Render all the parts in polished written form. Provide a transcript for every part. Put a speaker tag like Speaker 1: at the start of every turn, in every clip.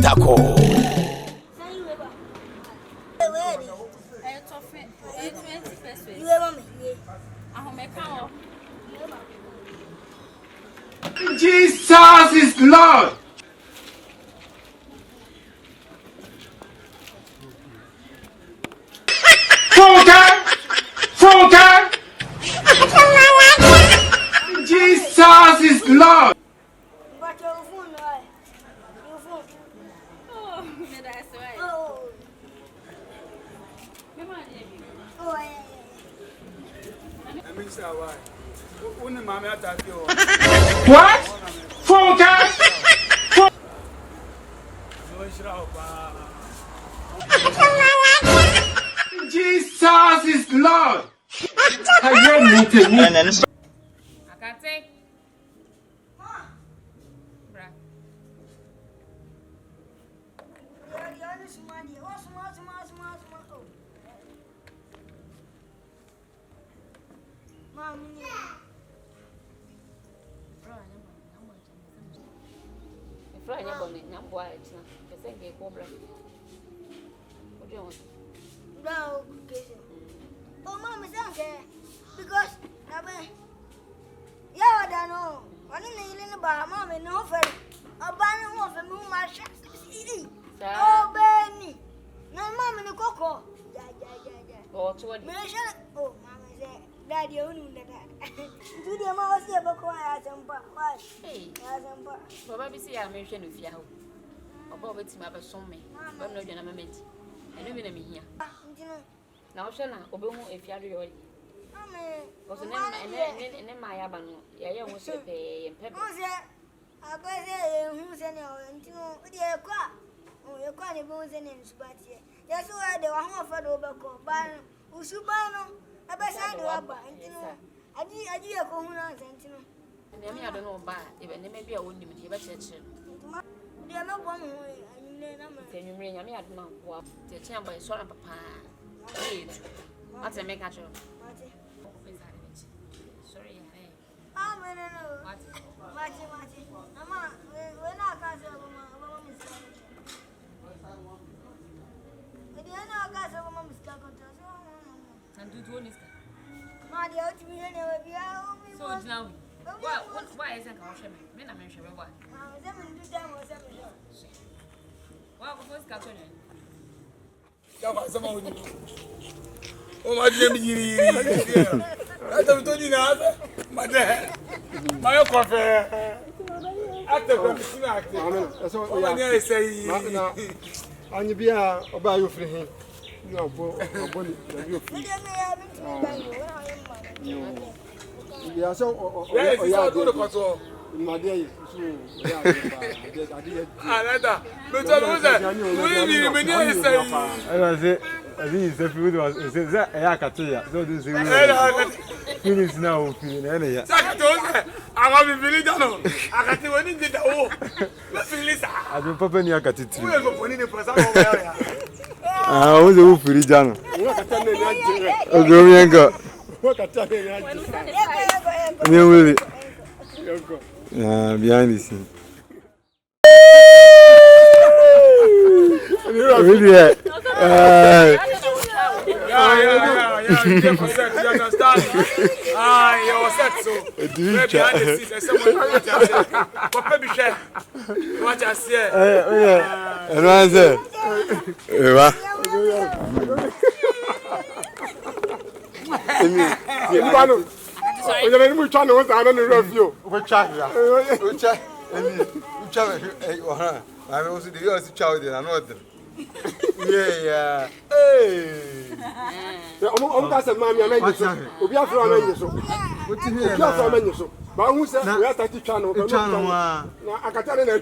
Speaker 1: Protocol. Jesus is Lord. Funke. Jesus is Lord. What? Funke. Jesus is Lord. I hear me.
Speaker 2: Oh, Mama, because I don't know. I didn't know about Mama, no for a banner of a moon, my shadow. Oh, Benny. No, Mama, no cocoa. Oh, Mama said, Daddy, you knew that. Do the mouse ever quiet and why?
Speaker 3: Probably see I mentioned with you. About it's my son, but no gentleman. I don't mean here. Now, shall I obey if you are real? Was a name and my abano. I was a pay and pepper. I say, who's any or dear crap? Oh, you're quite a bones and inch, but yes, why they were half a overcoat, but who's you buy? I bet I do up. I did a cohuna and I don't know about even maybe I wouldn't be a church. They are not one way. Can you bring me at my walk? The chamber is sort of papa. What's a make a job? Sorry, I don't know. Mamma, we're not castle of my and do one is my dear to be anyway. So now, why isn't our shaman? Men are mentioned what? Well, what's happening? Oh, my dear, I don't do that. My coffee. After that's all I say. And you be about you for him. No, yeah, so, yeah, go to control. My day, I think the food was a Yakatia. So this is now feeling any. I want to be done. I got to win it. Oh, I don't pop any Yakati. I was a woofy done. What a behind the scene. Really? Yeah. Hey. I'm going to mammy and I will be after a so. What you hear from so? But who said we have to channel? I can tell you,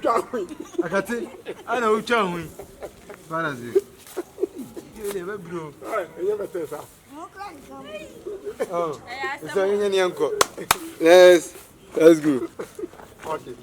Speaker 3: I can see. I know which one. You never blew. I never tell her. Oh, it's a uncle. Yes, that's good. Okay.